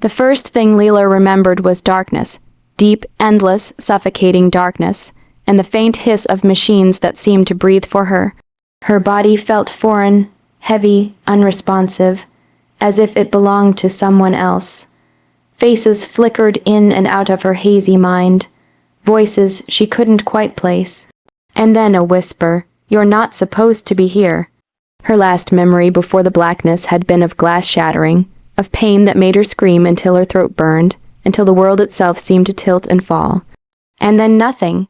The first thing Leela remembered was darkness, deep, endless, suffocating darkness, and the faint hiss of machines that seemed to breathe for her. Her body felt foreign, heavy, unresponsive, as if it belonged to someone else. Faces flickered in and out of her hazy mind, voices she couldn't quite place. And then a whisper, "You're not supposed to be here." Her last memory before the blackness had been of glass shattering, of pain that made her scream until her throat burned, until the world itself seemed to tilt and fall. And then nothing.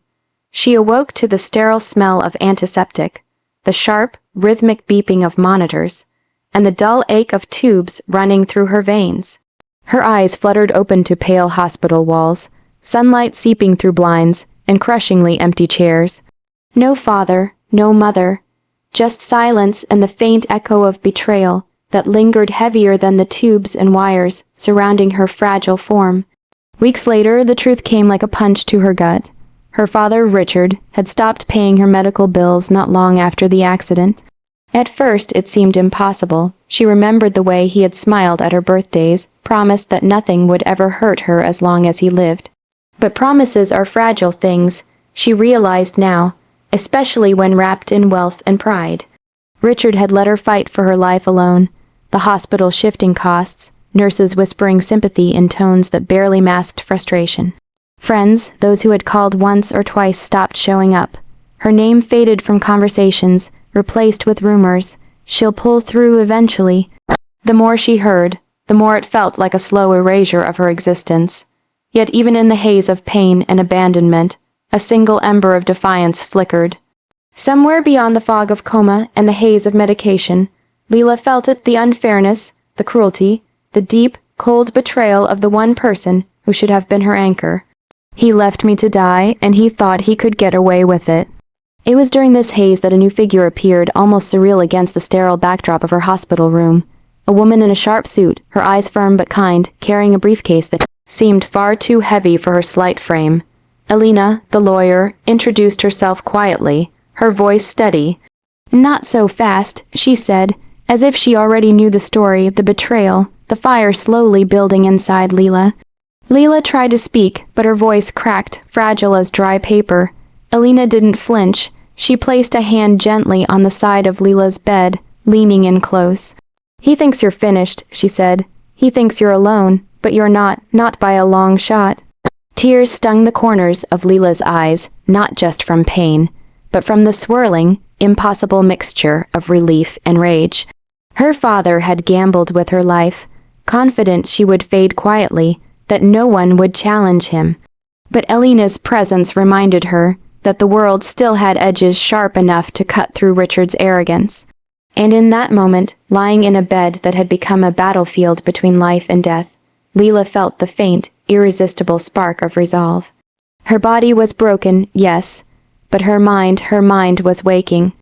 She awoke to the sterile smell of antiseptic, the sharp, rhythmic beeping of monitors, and the dull ache of tubes running through her veins. Her eyes fluttered open to pale hospital walls, sunlight seeping through blinds, and crushingly empty chairs. No father, no mother, just silence and the faint echo of betrayal that lingered heavier than the tubes and wires surrounding her fragile form. Weeks later, the truth came like a punch to her gut. Her father, Richard, had stopped paying her medical bills not long after the accident. At first, it seemed impossible. She remembered the way he had smiled at her birthdays, promised that nothing would ever hurt her as long as he lived. But promises are fragile things, she realized now, especially when wrapped in wealth and pride. Richard had let her fight for her life alone, the hospital shifting costs, nurses whispering sympathy in tones that barely masked frustration. Friends, those who had called once or twice, stopped showing up. Her name faded from conversations, replaced with rumors. "She'll pull through eventually." The more she heard, the more it felt like a slow erasure of her existence. Yet even in the haze of pain and abandonment, a single ember of defiance flickered. Somewhere beyond the fog of coma and the haze of medication, Leela felt it, the unfairness, the cruelty, the deep, cold betrayal of the one person who should have been her anchor. He left me to die, and he thought he could get away with it. It was during this haze that a new figure appeared, almost surreal against the sterile backdrop of her hospital room. A woman in a sharp suit, her eyes firm but kind, carrying a briefcase that seemed far too heavy for her slight frame. Elena, the lawyer, introduced herself quietly, her voice steady. "Not so fast," she said, as if she already knew the story, the betrayal, the fire slowly building inside Leela. Leela tried to speak, but her voice cracked, fragile as dry paper. Elena didn't flinch. She placed a hand gently on the side of Leela's bed, leaning in close. "He thinks you're finished," she said. "He thinks you're alone, but you're not by a long shot." Tears stung the corners of Leela's eyes, not just from pain, but from the swirling, impossible mixture of relief and rage. Her father had gambled with her life, confident she would fade quietly, that no one would challenge him. But Elena's presence reminded her that the world still had edges sharp enough to cut through Richard's arrogance. And in that moment, lying in a bed that had become a battlefield between life and death, Leela felt the faint, irresistible spark of resolve. Her body was broken, yes, but her mind was waking.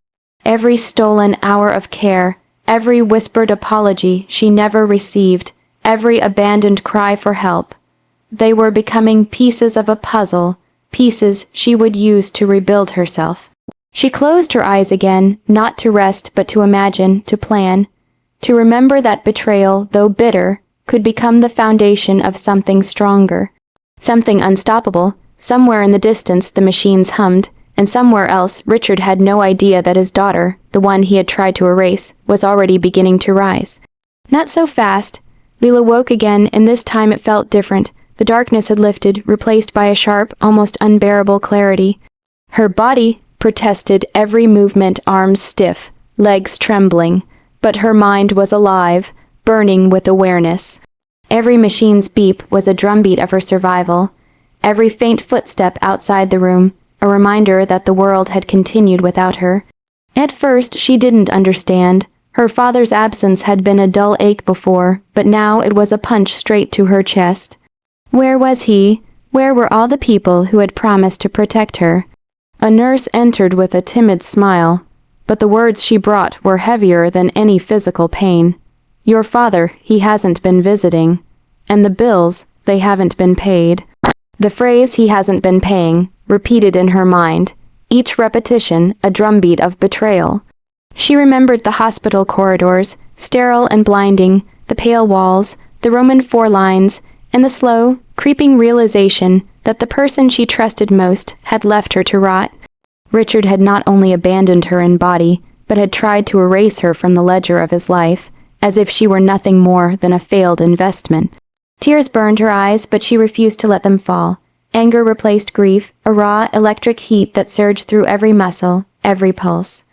Every stolen hour of care, every whispered apology she never received, every abandoned cry for help, they were becoming pieces of a puzzle, pieces she would use to rebuild herself. She closed her eyes again, not to rest but to imagine, to plan, to remember that betrayal, though bitter, could become the foundation of something stronger, something unstoppable. Somewhere in the distance the machines hummed, and somewhere else Richard had no idea that his daughter, the one he had tried to erase, was already beginning to rise. Not so fast. Leela woke again, and this time it felt different. The darkness had lifted, replaced by a sharp, almost unbearable clarity. Her body protested, every movement, arms stiff, legs trembling, but her mind was alive, burning with awareness. Every machine's beep was a drumbeat of her survival, every faint footstep outside the room, a reminder that the world had continued without her. At first, she didn't understand. Her father's absence had been a dull ache before, but now it was a punch straight to her chest. Where was he? Where were all the people who had promised to protect her? A nurse entered with a timid smile, but the words she brought were heavier than any physical pain. "Your father, he hasn't been visiting. And the bills, they haven't been paid." The phrase "he hasn't been paying" repeated in her mind, each repetition a drumbeat of betrayal. She remembered the hospital corridors, sterile and blinding, the pale walls, the Roman 4 lines, and the slow, creeping realization that the person she trusted most had left her to rot. Richard had not only abandoned her in body, but had tried to erase her from the ledger of his life, as if she were nothing more than a failed investment. Tears burned her eyes, but she refused to let them fall. Anger replaced grief, a raw, electric heat that surged through every muscle, every pulse.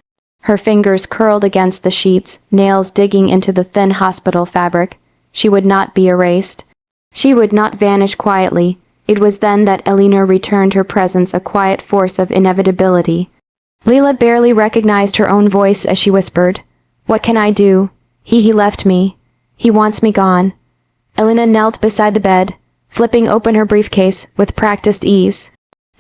Her fingers curled against the sheets, nails digging into the thin hospital fabric. She would not be erased. She would not vanish quietly. It was then that Elena returned her presence, a quiet force of inevitability. Leela barely recognized her own voice as she whispered, "What can I do? He left me. He wants me gone." Elena knelt beside the bed, flipping open her briefcase with practiced ease.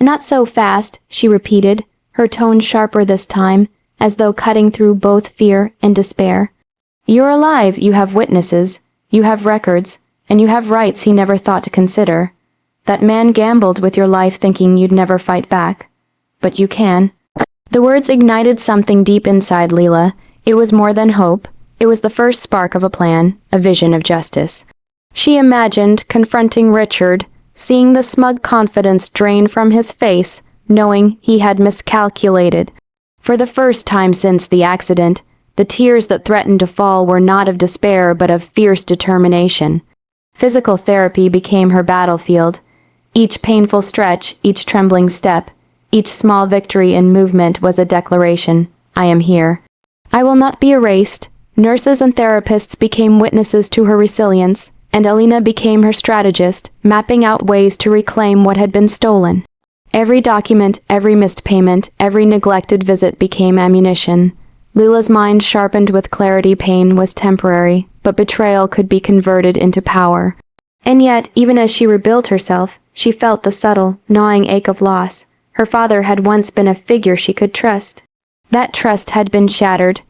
"Not so fast," she repeated, her tone sharper this time, as though cutting through both fear and despair. "You're alive, you have witnesses, you have records, and you have rights he never thought to consider. That man gambled with your life thinking you'd never fight back. But you can." The words ignited something deep inside Leela. It was more than hope. It was the first spark of a plan, a vision of justice. She imagined confronting Richard, seeing the smug confidence drain from his face, knowing he had miscalculated. For the first time since the accident, the tears that threatened to fall were not of despair but of fierce determination. Physical therapy became her battlefield. Each painful stretch, each trembling step, each small victory in movement was a declaration. "I am here. I will not be erased." Nurses and therapists became witnesses to her resilience, and Elena became her strategist, mapping out ways to reclaim what had been stolen. Every document, every missed payment, every neglected visit became ammunition. Leela's mind, sharpened with clarity, pain was temporary, but betrayal could be converted into power. And yet, even as she rebuilt herself, she felt the subtle, gnawing ache of loss. Her father had once been a figure she could trust. That trust had been shattered,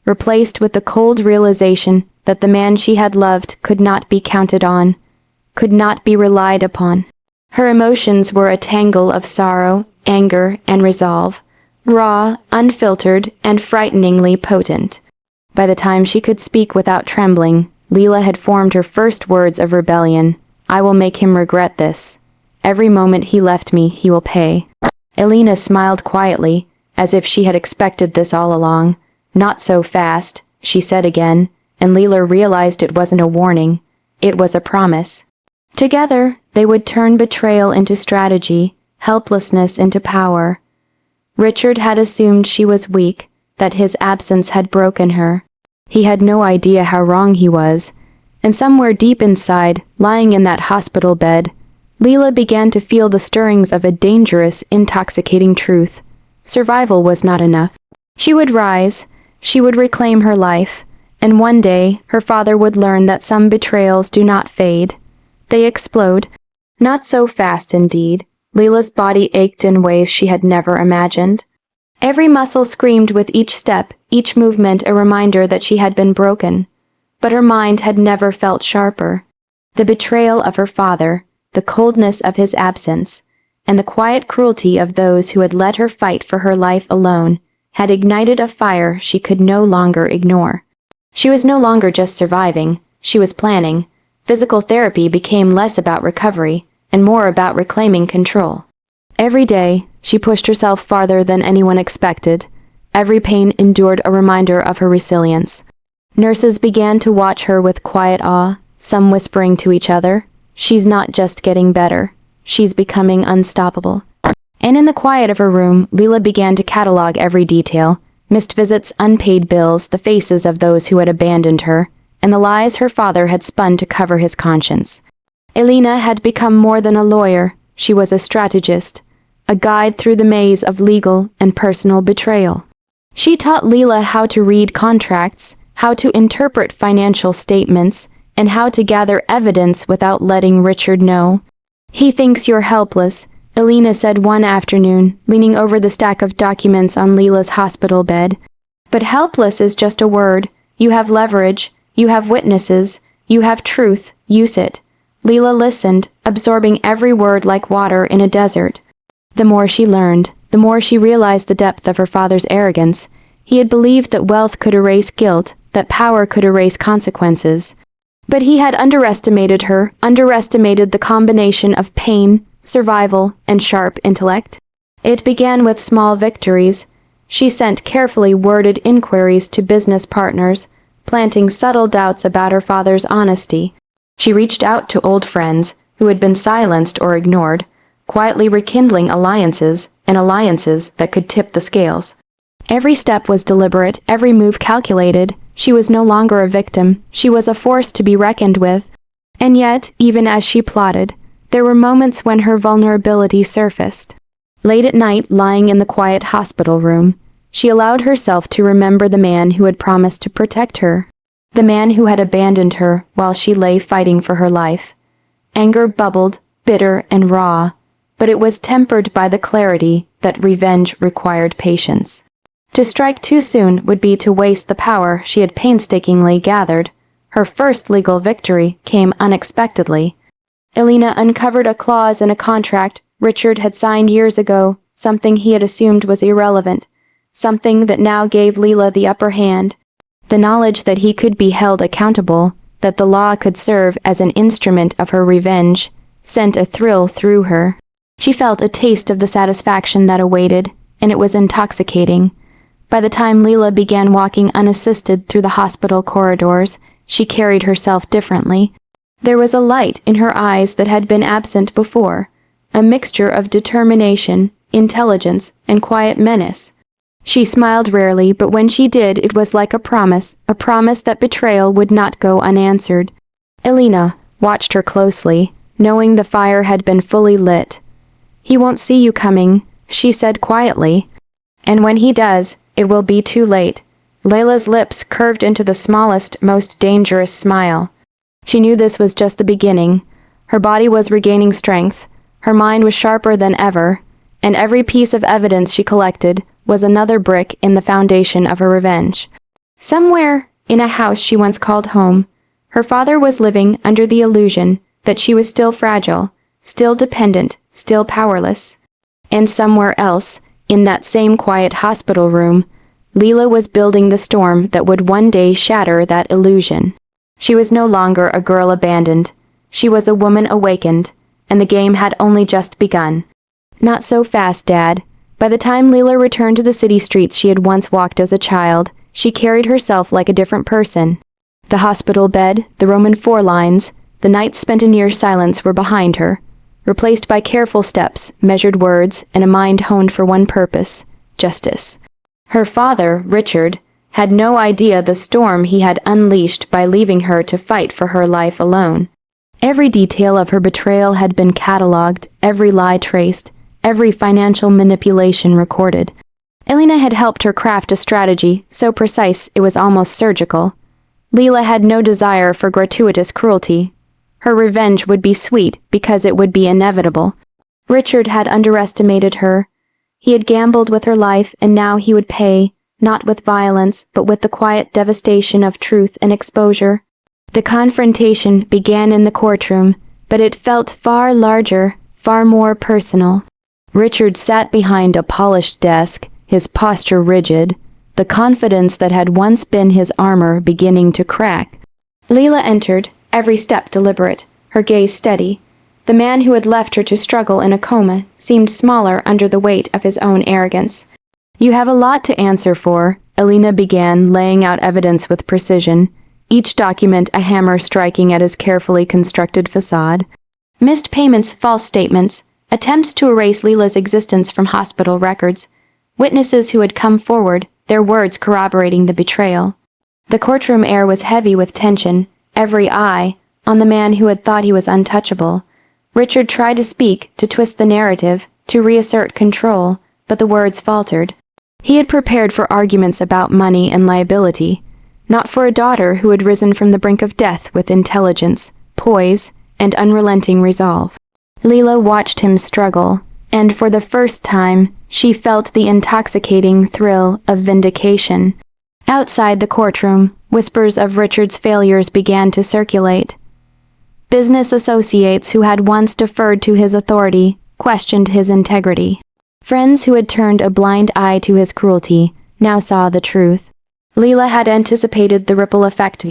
replaced with the cold realization that the man she had loved could not be counted on, could not be relied upon. Her emotions were a tangle of sorrow, anger, and resolve, raw, unfiltered, and frighteningly potent. By the time she could speak without trembling, Leela had formed her first words of rebellion. "I will make him regret this. Every moment he left me, he will pay." Elena smiled quietly, as if she had expected this all along. "Not so fast," she said again, and Leela realized it wasn't a warning. It was a promise. Together, they would turn betrayal into strategy, helplessness into power. Richard had assumed she was weak, that his absence had broken her. He had no idea how wrong he was, and somewhere deep inside, lying in that hospital bed, Leela began to feel the stirrings of a dangerous, intoxicating truth. Survival was not enough. She would rise, she would reclaim her life, and one day her father would learn that some betrayals do not fade. They explode. Not so fast, indeed. Leela's body ached in ways she had never imagined. Every muscle screamed with each step, each movement a reminder that she had been broken. But her mind had never felt sharper. The betrayal of her father, the coldness of his absence, and the quiet cruelty of those who had let her fight for her life alone had ignited a fire she could no longer ignore. She was no longer just surviving, she was planning. Physical therapy became less about recovery and more about reclaiming control. Every day, she pushed herself farther than anyone expected. Every pain endured a reminder of her resilience. Nurses began to watch her with quiet awe, some whispering to each other, "She's not just getting better, she's becoming unstoppable." And in the quiet of her room, Leela began to catalog every detail: missed visits, unpaid bills, the faces of those who had abandoned her, and the lies her father had spun to cover his conscience. Elena had become more than a lawyer. She was a strategist, a guide through the maze of legal and personal betrayal. She taught Leela how to read contracts, how to interpret financial statements, and how to gather evidence without letting Richard know. "He thinks you're helpless," Elena said one afternoon, leaning over the stack of documents on Leela's hospital bed. "But helpless is just a word. You have leverage, you have witnesses, you have truth, use it." Leela listened, absorbing every word like water in a desert. The more she learned, the more she realized the depth of her father's arrogance. He had believed that wealth could erase guilt, that power could erase consequences. But he had underestimated her, underestimated the combination of pain, survival, and sharp intellect. It began with small victories. She sent carefully worded inquiries to business partners, planting subtle doubts about her father's honesty. She reached out to old friends who had been silenced or ignored, quietly rekindling alliances, and alliances that could tip the scales. Every step was deliberate, every move calculated. She was no longer a victim, she was a force to be reckoned with. And yet, even as she plotted, there were moments when her vulnerability surfaced. Late at night, lying in the quiet hospital room, she allowed herself to remember the man who had promised to protect her, the man who had abandoned her while she lay fighting for her life. Anger bubbled, bitter and raw, but it was tempered by the clarity that revenge required patience. To strike too soon would be to waste the power she had painstakingly gathered. Her first legal victory came unexpectedly. Elena uncovered a clause in a contract Richard had signed years ago, something he had assumed was irrelevant, something that now gave Leela the upper hand. The knowledge that he could be held accountable, that the law could serve as an instrument of her revenge, sent a thrill through her. She felt a taste of the satisfaction that awaited, and it was intoxicating. By the time Leela began walking unassisted through the hospital corridors, she carried herself differently. There was a light in her eyes that had been absent before, a mixture of determination, intelligence, and quiet menace. She smiled rarely, but when she did, it was like a promise that betrayal would not go unanswered. Elena watched her closely, knowing the fire had been fully lit. "He won't see you coming," she said quietly. "And when he does, it will be too late." Leila's lips curved into the smallest, most dangerous smile. She knew this was just the beginning. Her body was regaining strength, her mind was sharper than ever, and every piece of evidence she collected was another brick in the foundation of her revenge. Somewhere, in a house she once called home, her father was living under the illusion that she was still fragile, still dependent, still powerless. And somewhere else, in that same quiet hospital room, Leela was building the storm that would one day shatter that illusion. She was no longer a girl abandoned. She was a woman awakened, and the game had only just begun. "Not so fast, Dad." By the time Leela returned to the city streets she had once walked as a child, she carried herself like a different person. The hospital bed, the Roman four lines, the nights spent in near silence were behind her, replaced by careful steps, measured words, and a mind honed for one purpose: justice. Her father, Richard, had no idea the storm he had unleashed by leaving her to fight for her life alone. Every detail of her betrayal had been catalogued, every lie traced, every financial manipulation recorded. Elena had helped her craft a strategy so precise it was almost surgical. Leela had no desire for gratuitous cruelty. Her revenge would be sweet because it would be inevitable. Richard had underestimated her. He had gambled with her life, and now he would pay, not with violence, but with the quiet devastation of truth and exposure. The confrontation began in the courtroom, but it felt far larger, far more personal. Richard sat behind a polished desk, his posture rigid, the confidence that had once been his armor beginning to crack. Leela entered, every step deliberate, her gaze steady. The man who had left her to struggle in a coma seemed smaller under the weight of his own arrogance. "You have a lot to answer for," Elena began, laying out evidence with precision, each document a hammer striking at his carefully constructed facade. Missed payments, false statements, attempts to erase Leela's existence from hospital records, witnesses who had come forward, their words corroborating the betrayal. The courtroom air was heavy with tension, every eye on the man who had thought he was untouchable. Richard tried to speak, to twist the narrative, to reassert control, but the words faltered. He had prepared for arguments about money and liability, not for a daughter who had risen from the brink of death with intelligence, poise, and unrelenting resolve. Leela watched him struggle, and for the first time, she felt the intoxicating thrill of vindication. Outside the courtroom, whispers of Richard's failures began to circulate. Business associates who had once deferred to his authority questioned his integrity. Friends who had turned a blind eye to his cruelty now saw the truth. Leela had anticipated the ripple effect.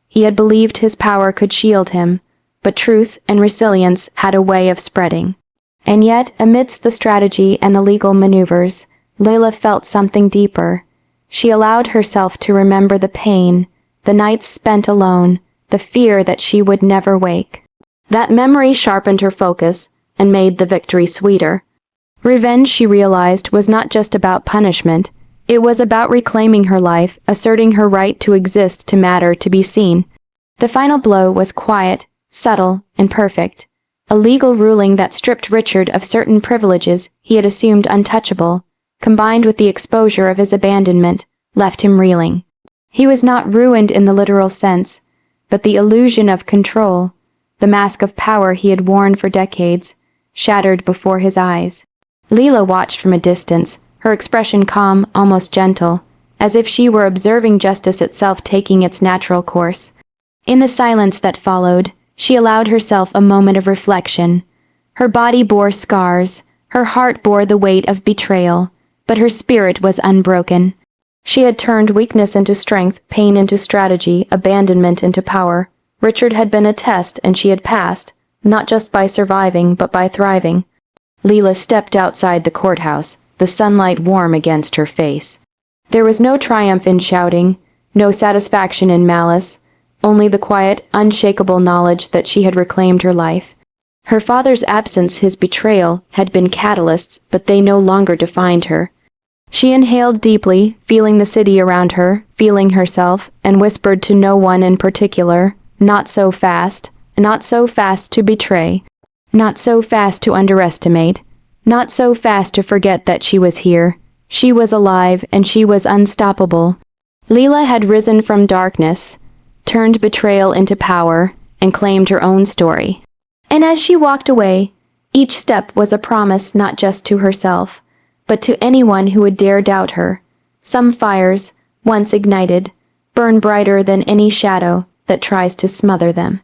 He had believed his power could shield him, but truth and resilience had a way of spreading. And yet, amidst the strategy and the legal maneuvers, Layla felt something deeper. She allowed herself to remember the pain, the nights spent alone, the fear that she would never wake. That memory sharpened her focus and made the victory sweeter. Revenge, she realized, was not just about punishment. It was about reclaiming her life, asserting her right to exist, to matter, to be seen. The final blow was quiet, subtle, and perfect. A legal ruling that stripped Richard of certain privileges he had assumed untouchable, combined with the exposure of his abandonment, left him reeling. He was not ruined in the literal sense, but the illusion of control, the mask of power he had worn for decades, shattered before his eyes. Leela watched from a distance, her expression calm, almost gentle, as if she were observing justice itself taking its natural course. In the silence that followed, she allowed herself a moment of reflection. Her body bore scars, her heart bore the weight of betrayal, but her spirit was unbroken. She had turned weakness into strength, pain into strategy, abandonment into power. Richard had been a test, and she had passed, not just by surviving, but by thriving. Leela stepped outside the courthouse, the sunlight warm against her face. There was no triumph in shouting, no satisfaction in malice, only the quiet, unshakable knowledge that she had reclaimed her life. Her father's absence, his betrayal, had been catalysts, but they no longer defined her. She inhaled deeply, feeling the city around her, feeling herself, and whispered to no one in particular, "Not so fast, not so fast to betray, not so fast to underestimate, not so fast to forget that she was here. She was alive, and she was unstoppable." Leela had risen from darkness, turned betrayal into power, and claimed her own story. And as she walked away, each step was a promise not just to herself, but to anyone who would dare doubt her. Some fires, once ignited, burn brighter than any shadow that tries to smother them.